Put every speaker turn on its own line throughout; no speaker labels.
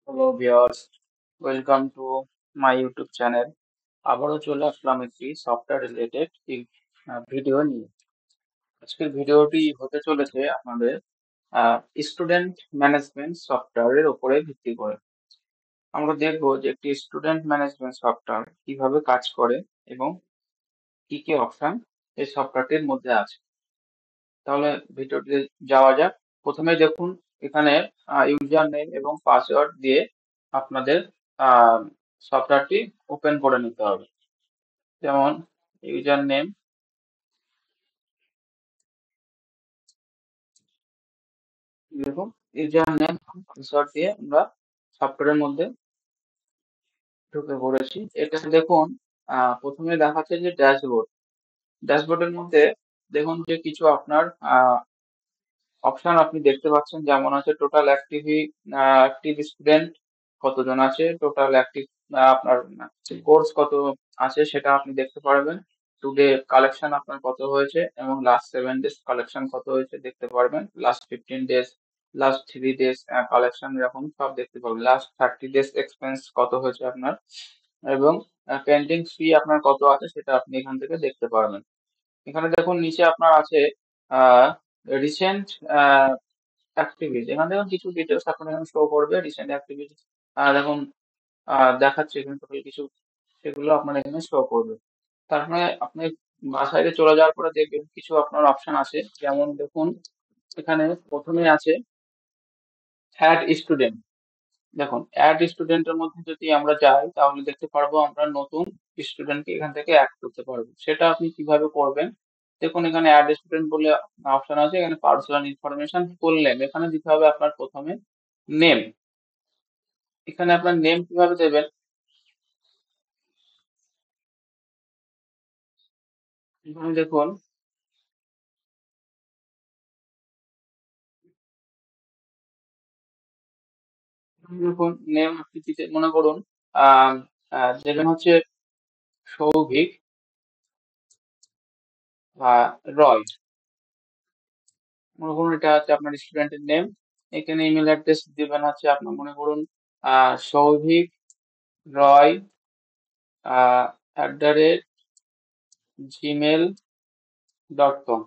Hello viewers, welcome to my YouTube channel. আবারও চলে আসলাম একটি সফটওয়্যার রিলেটেড ভিডিও নিয়ে। আজকের ভিডিওটি হতে চলেছে আপনাদের স্টুডেন্ট ম্যানেজমেন্ট সফটওয়্যারের উপরে ভিত্তি করে। আমরা দেখব যে একটি স্টুডেন্ট ম্যানেজমেন্ট সফটওয়্যার কিভাবে কাজ করে এবং কি কি অপশন এই সফটওয়্যারটির মধ্যে আছে। তাহলে ভিডিওটিতে যাওয়া যাক। প্রথমে দেখুন, এখানে ইউজার নেম এবং পাসওয়ার্ড দিয়ে আপনাদের সফটওয়্যারটি ওপেন করে নিতে হবে। যেমন ইউজার নেম, দেখুন ইউজার নেম পাসওয়ার্ড দিয়ে আমরা সফটওয়্যারের মধ্যে ঢুকে পড়েছি। এটা দেখুন, প্রথমে দেখাচ্ছে যে ড্যাশবোর্ড। ড্যাশবোর্ডের মধ্যে দেখুন যে কিছু আপনার অপশন আপনি দেখতে পাচ্ছেন, যেমন আছে টোটাল অ্যাক্টিভ স্টুডেন্ট কতজন আছে, টোটাল অ্যাক্টিভ আপনার কোর্স কত আছে সেটা আপনি দেখতে পারবেন। টুডে কালেকশন আপনার কত হয়েছে এবং লাস্ট 7 ডেজ কালেকশন কত হয়েছে দেখতে পারবেন। Last 15 days, last 3 days collection এরকম সব দেখতে পারবেন। লাস্ট 30 ডেজ এক্সপেন্স কত হয়েছে আপনার, এবং পেন্ডিং ফি আপনার কত আছে সেটা আপনি এখান থেকে দেখতে পারবেন। এখানে দেখুন নিচে আপনার আছে রিসেন্ট অ্যাক্টিভিটি। এখানে দেখুন কিছু ডিটেলস আপনার এখানে শো করবে রিসেন্ট অ্যাক্টিভিটি। দেখুন দেখাচ্ছে এখানে টোটাল কিছু, সেগুলো আপনার এখানে শো করবে। তারপরে আপনি সাইডে চলে যাওয়ার পরে দেখবেন কিছু আপনার অপশন আছে, যেমন দেখুন এখানে প্রথমে আছে অ্যাড স্টুডেন্ট। দেখুন অ্যাড স্টুডেন্টের মধ্যে যদি আমরা যাই তাহলে দেখতে পারবো আমরা নতুন স্টুডেন্টকে এখান থেকে অ্যাড করতে পারবো। সেটা আপনি কিভাবে করবেন, দেখুন এখানে অ্যাড স্টুডেন্ট বলে অপশন আছে, এখানে পার্সোনাল ইনফরমেশন ফুল নেম এখানে দিতে হবে আপনার প্রথমে নেম। এখানে আপনার নেম কিভাবে দেবেন, এখানে দেখুন, নেম আপনি দিতে মনে করুন আহ দেবেন হচ্ছে সৌভিক রয়। মনে করুন এটা হচ্ছে আপনার স্টুডেন্টের নেম। এখানে ইমেল অ্যাড্রেস দিবেন হচ্ছে আপনার মনে করুন সৌভিক রয় @gmail.com।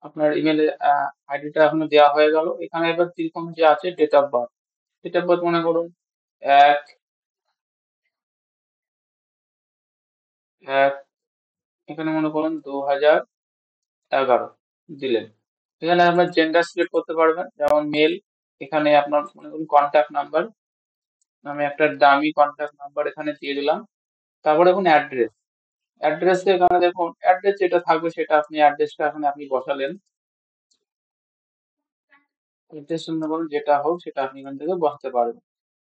আপনার ইমেল আইডিটা এখন দেওয়া হয়ে গেল। এখানে এবার তিরকম যে আছে date of birth, date of birth মনে করুন 1/1, এখানে মনে করুন 2011 দিলেন। এখানে আপনার জেন্ডার সিলেক্ট করতে পারবেন, যেমন মেল। এখানে আপনার মনে করুন কন্ট্যাক্ট নাম্বার, আমি একটা দামি কন্ট্যাক্ট নাম্বার এখানে দিয়ে দিলাম। তারপরে দেখুন অ্যাড্রেস। অ্যাড্রেসে এখানে দেখুন অ্যাড্রেস যেটা থাকবে সেটা আপনি অ্যাড্রেসটা এখানে আপনি বসালেন। অ্যাড্রেস মনে করুন যেটা হোক সেটা আপনি এখান থেকে বসাতে পারবেন।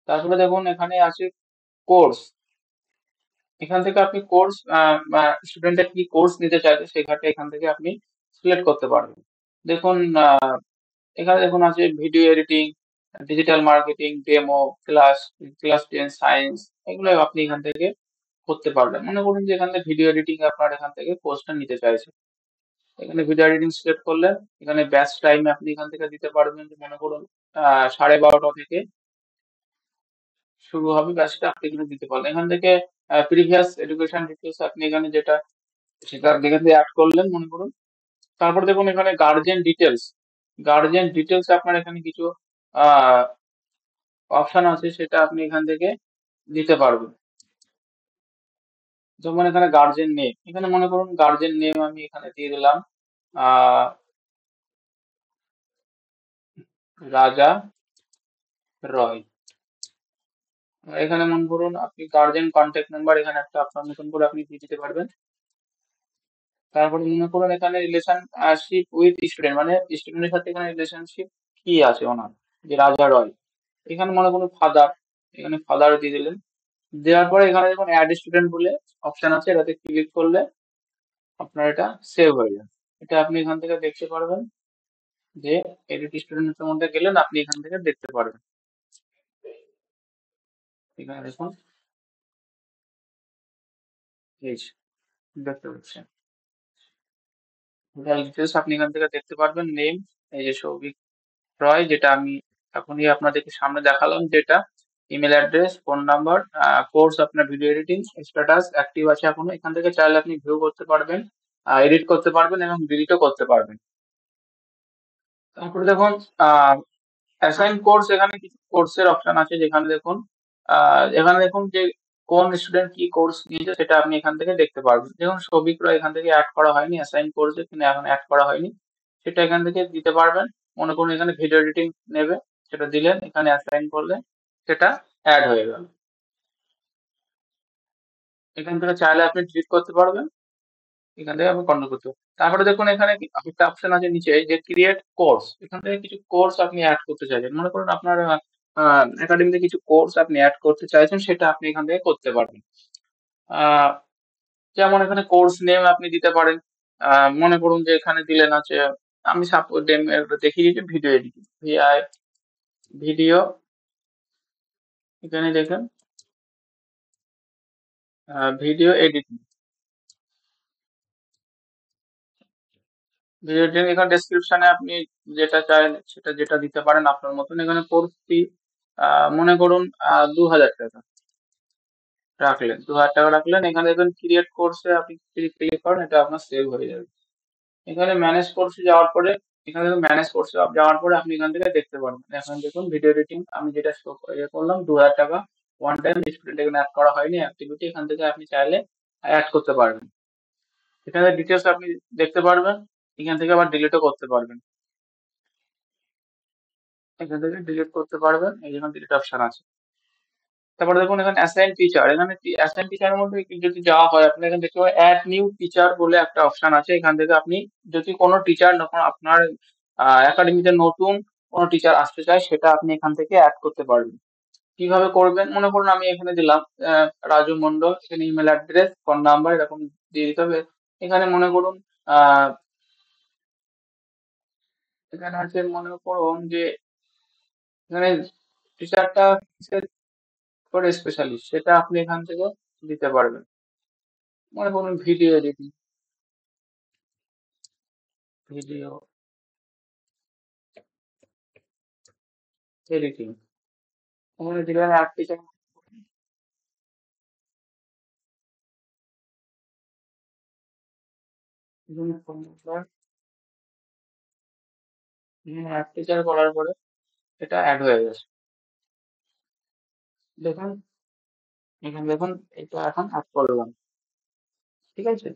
তারপরে দেখুন এখানে আছে কোর্স। এখান থেকে আপনি কোর্স, স্টুডেন্টের কি কোর্স নিতে চাইছে সেখানটা এখান থেকে আপনি সিলেক্ট করতে পারবেন। দেখুন এখানে দেখুন আছে video editing, digital marketing, demo, class, class 10 science, এগুলো আপনি এখান থেকে করতে পারবেন। মনে করুন যে এখানে ভিডিও এডিটিং আপনার এখান থেকে কোর্সটা নিতে চাইছে, এখানে ভিডিও এডিটিং সিলেক্ট করলেন। এখানে ব্যাচ টাইম আপনি এখান থেকে দিতে পারবেন, যে মনে করুন 12:30 থেকে শুরু হবে ব্যাচটা, আপনি এখানে দিতে পারলেন। এখান থেকে প্রিভিয়াস এডুকেশন ডিটেলস আপনি এখানে যেটা সেটা আপনি এখান থেকে অ্যাড করলেন মনে করুন। তারপর দেখুন এখানে গার্জিয়ান ডিটেলস। গার্জিয়ান ডিটেলস আপনার এখানে কিছু আহ অপশন আছে, সেটা আপনি এখান থেকে দিতে পারবেন। যেমন এখানে গার্জিয়ান নেম, এখানে মনে করুন গার্জিয়ান নেম আমি এখানে দিয়ে দিলাম আহ রাজা রয়। এখানে মনে করুন আপনি গার্জিয়ান কন্ট্যাক্ট নাম্বার এখানে একটা আপনার মতন করে আপনি দিয়ে দিতে পারবেন। তারপরে মনে করুন এখানে রিলেশনশিপ উইথ স্টুডেন্ট, মানে স্টুডেন্টের সাথে এখানে রিলেশনশিপ কি আছে ওনার, যে রাজা রয়। এখানে মনে করুন ফাদার, এখানে ফাদার দিয়ে দিলেন। দেওয়ার পরে এখানে দেখুন অ্যাড স্টুডেন্ট বলে অপশন আছে, এটাতে ক্লিক করলে আপনার এটা সেভ হয়ে যাবে। এটা আপনি এখান থেকে দেখতে পারবেন, যে এডিট স্টুডেন্টের মধ্যে গেলেন আপনি এখান থেকে দেখতে পারবেন। এখানে দেখুন এই যে, দেখতে পাচ্ছেন টোটাল ডিটেলস আপনি এখান থেকে দেখতে পারবেন। নেম এই যে সৌভিক রয়, যেটা আমি এখনই আপনাদেরকে সামনে দেখালাম যেটা email address, phone number, course, আপনার ভিডিও এডিটিং স্ট্যাটাস অ্যাক্টিভ আছে এখনো। এখান থেকে চাইলে আপনি ভিউ করতে পারবেন, এডিট করতে পারবেন এবং ডিলিটও করতে পারবেন। তারপরে দেখুন অ্যাসাইন কোর্স, এখানে কিছু কোর্সের অপশন আছে যেখানে দেখুন এখানে দেখুন যে কোন স্টুডেন্ট কি কোর্স নিয়েছে সেটা আপনি এখান থেকে দেখতে পারবেন। দেখুন সৌভিক রয় এখান থেকে অ্যাড করা হয়নি, অ্যাসাইন কোর্সে কিন্তু এখন অ্যাড করা হয়নি, সেটা এখান থেকে দিতে পারবেন। মনে করুন এখানে ভিডিও এডিটিং নেবে, সেটা দিলেন, এখানে অ্যাসাইন করলে সেটা অ্যাড হয়ে গেল। এখান থেকে চাইলে আপনি ডিলিট করতে পারবেন, এখান থেকে আপনি কন্ট্রোল করতে পারবেন। তারপরে দেখুন এখানে একটা অপশন আছে নিচে যে ক্রিয়েট কোর্স, এখান থেকে কিছু কোর্স আপনি অ্যাড করতে চাইছেন। মনে করুন আপনার একাডেমিতে কিছু কোর্স আপনি অ্যাড করতে চাইছেন, সেটা আপনি এখান থেকে করতে পারবেন। আহ, যেমন এখানে কোর্স নেম আপনি দিতে পারেন। মনে করুন যে এখানে দিলেন আছে, আমি সাপোজ দেখিয়ে দিচ্ছি ভিডিও এডিটিং, ভিআই ভিডিও, এখানে দেখেন ভিডিও এডিটিং, ভিডিও এডিটিং এখানে ডেসক্রিপশনে আপনি যেটা চান সেটা যেটা দিতে পারেন আপনার মতন। এখানে কোর্স ফি মনে করুন 2000 টাকা রাখলেন, 2000 টাকা রাখলেন। এখানে দেখবেন ক্রিয়েট কোর্সে আপনি ক্লিক করেন, এটা আপনার সেভ হয়ে যাবে। এখানে ম্যানেজ কোর্সে যাওয়ার পরে, এখানে দেখুন ম্যানেজ কোর্সে যাওয়ার পরে আপনি এখান থেকে দেখতে পারবেন। এখন দেখুন ভিডিও এডিটিং আমি যেটা ইয়ে করলাম 2000 টাকা ওয়ান টাইম, স্টুডেন্ট এখানে অ্যাড করা হয়নি অ্যাক্টিভিটি, এখান থেকে আপনি চাইলে অ্যাড করতে পারবেন। এখানে ডিটেলস আপনি দেখতে পারবেন, এখান থেকে আবার ডিলিটও করতে পারবেন, এখান থেকে ডিলিট করতে পারবেন, এই জন্য ডিলিট অপশন আছে। তারপরে দেখুন এখানে অ্যাসাইন টিচার, এখানে অ্যাসাইন টিচারের মধ্যে যদি যাওয়া হয় আপনি এখানে দেখতে পাবেন অ্যাড নিউ টিচার বলে একটা অপশন আছে। এখান থেকে আপনি যদি কোনো টিচার যখন আপনার একাডেমিতে নতুন কোনো টিচার আসতে চায় সেটা আপনি এখান থেকে অ্যাড করতে পারবেন। কিভাবে করবেন, মনে করুন আমি এখানে দিলাম রাজু মন্ডল, এখানে ইমেল অ্যাড্রেস, ফোন নাম্বার এরকম দিয়ে দিতে হবে। এখানে মনে করুন আহ এখানে আছে মনে করুন যে এখানে টিচারটা কিসের করে স্পেশালিস্ট, সেটা আপনি এখান থেকে দিতে পারবেন। মনে করুন ভিডিও এডিটিং, ভিডিও এডিটিং, ওখানে দিলেন আর টিচার, ফোন নাম্বার, আর টিচার করার পরে এটা অ্যাড হয়ে গেছে। দেখুন এখানে দেখুন এটা এখন অ্যাড করলাম, ঠিক আছে,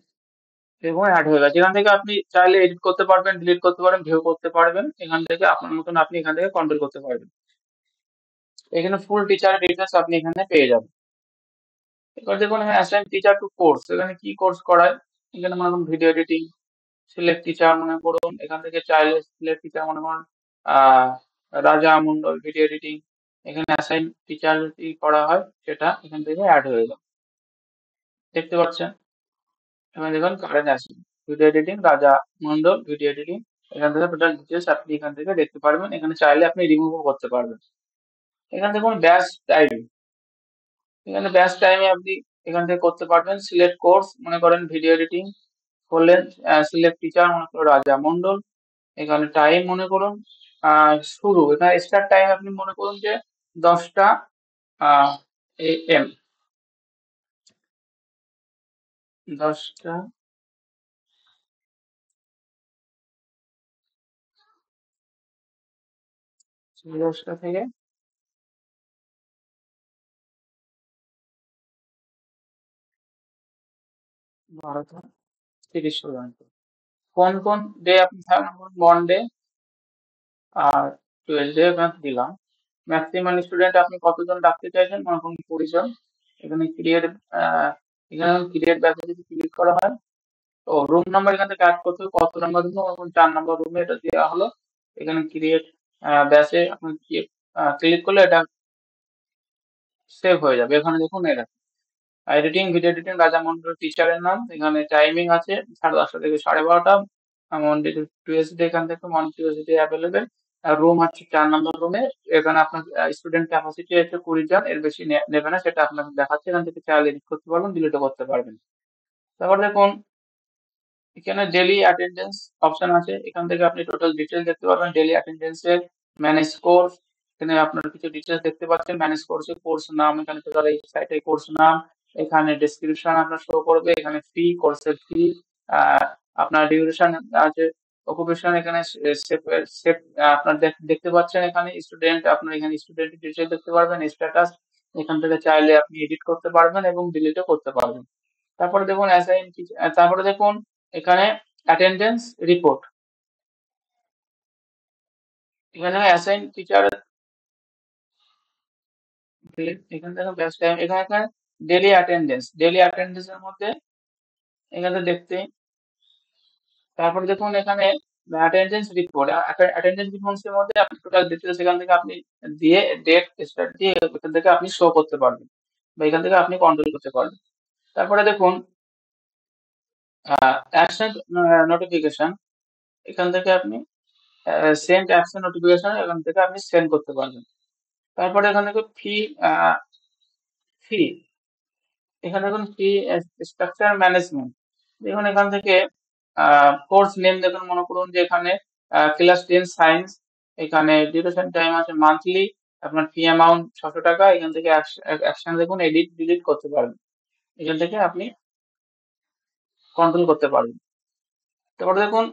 এবং অ্যাড হয়ে গেছে। এখান থেকে আপনি চাইলে এডিট করতে পারবেন, ডিলিট করতে পারবেন, ভিউ করতে পারবেন, এখান থেকে আপনার মতন আপনি এখান থেকে কন্ট্রোল করতে পারবেন। এখানে ফুল টিচার ডিটেলস আপনি এখানে পেয়ে যাবেন। এবার দেখুন এখানে অ্যাসাইন টিচার টু কোর্স, এখানে কি কোর্স করায়, এখানে মনে করুন ভিডিও এডিটিং, সিলেক্ট টিচার, মনে করুন এখান থেকে চাইলে সিলেক্ট টিচার মনে করুন আহ রাজা মন্ডল ভিডিও এডিটিং, এখানে অ্যাসাইন টিচার যদি করা হয় সেটা এখান থেকে অ্যাড হয়ে যাবে, দেখতে পাচ্ছেন। এখানে দেখুন কারেন্ট অ্যাসাইন ভিডিও এডিটিং রাজা মন্ডল ভিডিও এডিটিং, এখান থেকে টোটাল ডিটেলস আপনি এখান থেকে দেখতে পারবেন। এখানে চাইলে আপনি রিমুভও করতে পারবেন। এখানে দেখুন ব্যাচ টাইম, এখানে ব্যাচ টাইমে আপনি এখান থেকে করতে পারবেন। সিলেক্ট কোর্স, মনে করেন ভিডিও এডিটিং করলেন, সিলেক্ট টিচার মনে করুন রাজা মন্ডল, এখানে টাইম মনে করুন শুরু, এখানে স্টার্ট টাইম আপনি মনে করুন যে 10টা AM, 10টা 10টা থেকে 12টা 30 পর্যন্ত। কোন কোন ডে আপনি থাকবেন, মনডে আর টুয়েসডে এখানে দিলাম। ম্যাক্সিমাম স্টুডেন্ট আপনি কতজন রাখতে চাইছেন, মনে করুন 20 জন। এখানে ক্রিয়েট, এখানে ক্রিয়েট ব্যাচে যদি ক্লিক করা হয়, তো রুম নাম্বার এখান থেকে অ্যাড করতে হবে, কত নাম্বার রুম, 4 নাম্বার রুমে এটা দেওয়া হলো। এখানে ক্রিয়েট ব্যাচে আপনি ক্লিক করলে এটা সেভ হয়ে যাবে। এখানে দেখুন এটা এডিটিং ভিডিও এডিটিং রাজা মন্ডল টিচারের নাম, এখানে টাইমিং আছে 10:30 থেকে 12:30, মনডে টু টুয়েসডে, এখান থেকে মনডে টুয়েসডে অ্যাভেলেবেল। রুম হচ্ছে 4 নাম্বার রুমে, এখানে আপনার স্টুডেন্ট ক্যাপাসিটি হচ্ছে 20 জন, এর বেশি নেবে না, সেটা আপনাকে দেখাচ্ছে। এখান থেকে চাইলে এডিট করতে পারবেন, ডিলিটও করতে পারবেন। তারপর দেখুন এখানে ডেলি অ্যাটেন্ডেন্স অপশন আছে, এখান থেকে আপনি টোটাল ডিটেল দেখতে পারবেন ডেলি অ্যাটেন্ডেন্সের, ম্যানেজ কোর্স, এখানে আপনার কিছু ডিটেলস দেখতে পাচ্ছেন, ম্যানেজ করছে কোর্স নাম, এখানে টোটাল এই সাইটে কোর্স নাম, এখানে ডেসক্রিপশন আপনার শো করবে, এখানে ফি, কোর্সের ফি, আপনার ডিউরেশন আছে, অকুপেশন, এখানে সেভ আপনার দেখতে পাচ্ছেন, এখানে স্টুডেন্ট, আপনার এখানে স্টুডেন্ট ডিটেলস দেখতে পারবেন, স্ট্যাটাস, এখান থেকে চাইলে আপনি এডিট করতে পারবেন এবং ডিলিটও করতে পারবেন। তারপরে দেখুন অ্যাসাইন, তারপরে দেখুন এখানে অ্যাটেন্ডেন্স রিপোর্ট, এখানে অ্যাসাইন টিচার, এখান থেকে ব্যাচ টাইম, এখানে এখানে ডেলি অ্যাটেন্ডেন্স এর মধ্যে এখানে দেখতে, তারপরে দেখুন এখানে অ্যাটেন্ডেন্স রিপোর্ট, অ্যাটেন্ডেন্স রিপোর্টস এর মধ্যে আপনি টোটাল ডিটেলস এখান থেকে আপনি দিয়ে ডেট স্টার্ট দিয়ে এখান থেকে আপনি শো করতে পারবেন বা এখান থেকে আপনি কন্ট্রোল করতে পারবেন। তারপরে দেখুন অ্যাবসেন্ট নোটিফিকেশন, এখান থেকে আপনি সেন্ড অ্যাবসেন্ট নোটিফিকেশন এখান থেকে আপনি সেন্ড করতে পারবেন। তারপরে এখান থেকে ফি, ফি, এখানে দেখুন ফি স্ট্রাকচার ম্যানেজমেন্ট, দেখুন এখান থেকে কোর্স নেম, দেখুন মনে করুন যে এখানে ক্লাস 10 সায়েন্স, এখানে ডিউরেশন টাইম আছে মান্থলি, আপনার ফি অ্যামাউন্ট 600 টাকা, এখান থেকে অ্যাকশন দেখুন এডিট ডিলিট করতে পারবেন, এখান থেকে আপনি কন্ট্রোল করতে পারবেন। তারপরে দেখুন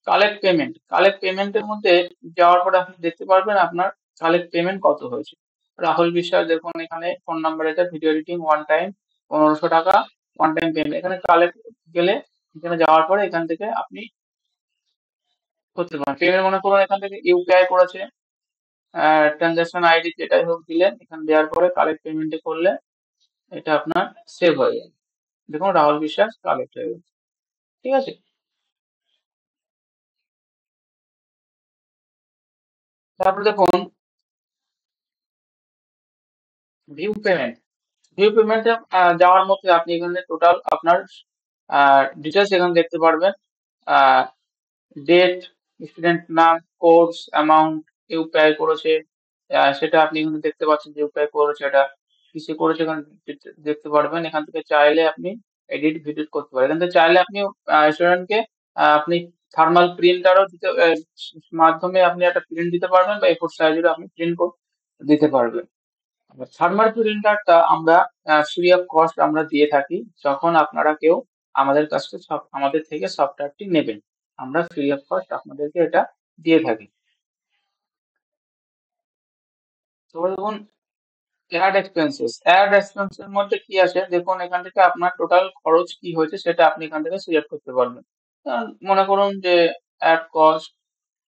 কালেক্ট পেমেন্টের মধ্যে যাওয়ার পরে আপনি দেখতে পারবেন আপনার কালেক্ট পেমেন্ট কত হয়েছে। রাহুল বিশ্বাস, দেখুন এখানে ফোন নাম্বার, এটা ভিডিও এডিটিং ওয়ান টাইম 1500 টাকা ওয়ান টাইম পেমেন্ট, এখানে কালেক্ট গেলে এখানে যাওয়ার পরে এখান থেকে আপনি করতে পারেন পেমেন্ট, মনে করুন এখান থেকে ইউপিআই করেছে, ট্রানজাকশন আইডি যেটাই হোক দিলেন, এখানে দেওয়ার পরে কালেক্ট পেমেন্টে করলে এটা আপনার সেভ হয়ে যাবে, দেখুন রাহুল বিশ্বাস কালেক্ট হয়ে গেছে। ঠিক আছে, তারপরে দেখুন ভিউ পেমেন্ট, ভিউ পেমেন্টে যাওয়ার মধ্যে আপনি এখানে টোটাল আপনার ডিটেলস এখানে দেখতে পারবেন, ডেট, স্টুডেন্ট নাম, কোর্স, অ্যামাউন্ট, ইউপিআই করেছে, সেটা আপনি এখানে দেখতে পাচ্ছেন যে ইউপিআই করেছে, এটা কিসে করেছে এখানে দেখতে পারবেন। এখান থেকে চাইলে আপনি এডিট ভিডিট করতে পারেন, এখান থেকে চাইলে আপনি স্টুডেন্টকে আপনি থার্মাল প্রিন্টারও দিতে মাধ্যমে আপনি একটা প্রিন্ট দিতে পারবেন বা এ4 সাইজেরও আপনি প্রিন্ট দিতে পারবেন। থার্মাল প্রিন্টারটা আমরা ফ্রি অফ কস্ট আমরা দিয়ে থাকি, যখন আপনারা কেউ আমাদের কাছ থেকে আমাদের থেকে সফটওয়্যারটি নেবেন, আমরা ফ্রি অফ কস্ট আপনাদেরকে এটা দিয়ে থাকি। তো দেখুন অ্যাড এক্সপেন্সের মধ্যে কি আছে দেখুন, এখান থেকে আপনার টোটাল খরচ কি হয়েছে সেটা আপনি এখান থেকে সিলেক্ট করতে পারবেন। মনে করুন যে অ্যাড কস্ট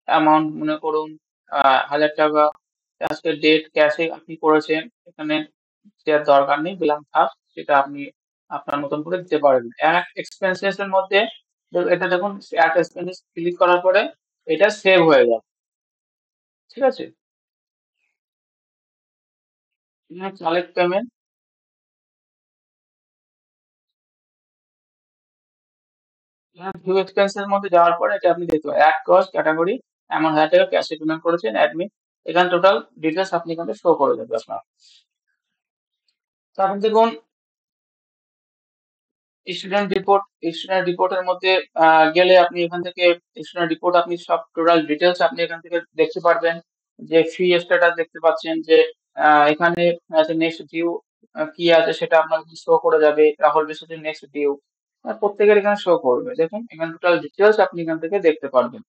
অ্যামাউন্ট, মনে করুন 1000 টাকা, আজকে ডেট ক্যাশে আপনি করেছেন, এখানে দেওয়ার দরকার নেই, দিলাম থাক, সেটা আপনি আপনার মতন করে দিতে পারবেন। অ্যাড এক্সপেন্সেস এর মধ্যে এটা দেখুন, অ্যাড এক্সপেন্সেস ক্লিক করার পরে এটা সেভ হয়ে যাবে। ঠিক আছে, কালেক্ট পেমেন্ট, ভিউ এক্সপেন্সের মধ্যে যাওয়ার পরে এটা আপনি দেখতে পাবেন অ্যাড কস্ট ক্যাটাগরি, এমন 1000 টাকা ক্যাশে পেমেন্ট করেছেন অ্যাডমিন, এখানে টোটাল ডিটেলস আপনি এখানে শো করে দেবে আপনার। তারপর দেখুন স্টুডেন্ট রিপোর্টের মধ্যে গেলে আপনি এখান থেকে স্টুডেন্ট রিপোর্ট আপনি সব টোটাল ডিটেলস আপনি এখান থেকে দেখতে পারবেন, যে ফি স্ট্যাটাস দেখতে পাচ্ছেন, যে এখানে আছে নেক্সট ডিউ কি আছে সেটা আপনার শো করে যাবে, রাহুল বিশ্বাসের নেক্সট ডিউ প্রত্যেকের এখানে শো করবে, দেখুন এখানে টোটাল ডিটেলস আপনি এখান থেকে দেখতে পারবেন।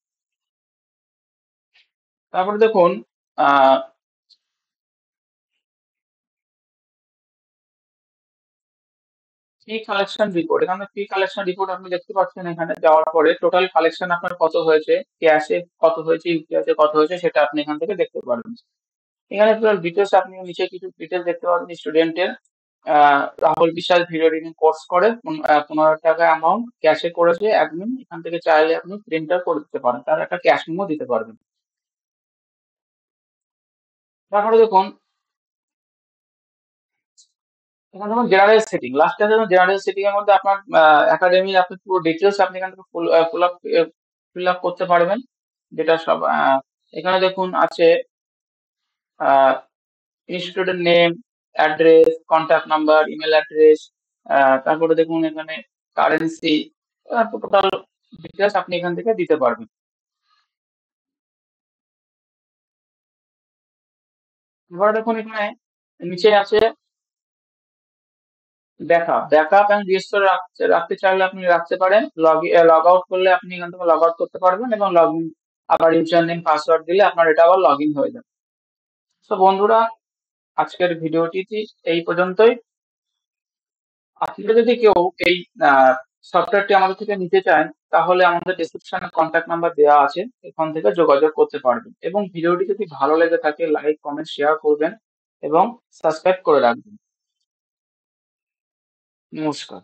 তারপরে দেখুন আহ ফি কালেকশন রিপোর্ট, এখানে ফি কালেকশন রিপোর্ট আপনি দেখতে পাচ্ছেন, এখানে যাওয়ার পরে টোটাল কালেকশন আপনার কত হয়েছে, ক্যাশে কত হয়েছে, ইউপিআই কত হয়েছে সেটা আপনি এখান থেকে দেখতে পারবেন। এখানে টোটাল ডিটেলস আপনি নিচে কিছু ডিটেলস দেখতে পাবেন স্টুডেন্টের, রাহুল বিশ্বাস ভিডিও এডিটিং কোর্স করে 15,000 টাকা অ্যামাউন্ট ক্যাশে করেছে অ্যাডমিন, এখান থেকে চাইলে আপনি প্রিন্টার করে দিতে পারেন, তার একটা ক্যাশ মেমো দিতে পারবেন। তারপরে দেখুন এখানে দেখুন জেনারেল সেটিং, লাস্টে দেখুন জেনারেল সেটিং এর মধ্যে আপনার একাডেমির আপনি পুরো ডিটেলস আপনি এখান থেকে ফিল আপ করতে পারবেন, যেটা সব এখানে দেখুন আছে ইনস্টিটিউটের name, address, contact number, email address, তারপরে দেখুন এখানে কারেন্সি, টোটাল ডিটেলস আপনি এখান থেকে দিতে পারবেন। এবার দেখুন এখানে নিচে আছে ব্যাকআপ। ব্যাকআপ এন্ড রিস্টোর রাখতে চাইলে আপনি রাখতে পারেন। লগ আউট করলে আপনি এখান থেকে লগ আউট করতে পারবেন এবং লগ ইন আবার ইউজার নেম পাসওয়ার্ড দিলে আপনার এটা আবার লগ ইন হয়ে যাবে। তো বন্ধুরা, আজকের ভিডিওটি এই পর্যন্তই। আপনারা যদি কেউ এই সফটওয়্যারটি আমাদের থেকে নিতে চান, তাহলে আমাদের ডেসক্রিপশনে কন্ট্যাক্ট নাম্বার দেওয়া আছে, এখান থেকে যোগাযোগ করতে পারবেন। এবং ভিডিওটি যদি ভালো লেগে থাকে, লাইক কমেন্ট শেয়ার করবেন এবং সাবস্ক্রাইব করে রাখবেন। নমস্কার।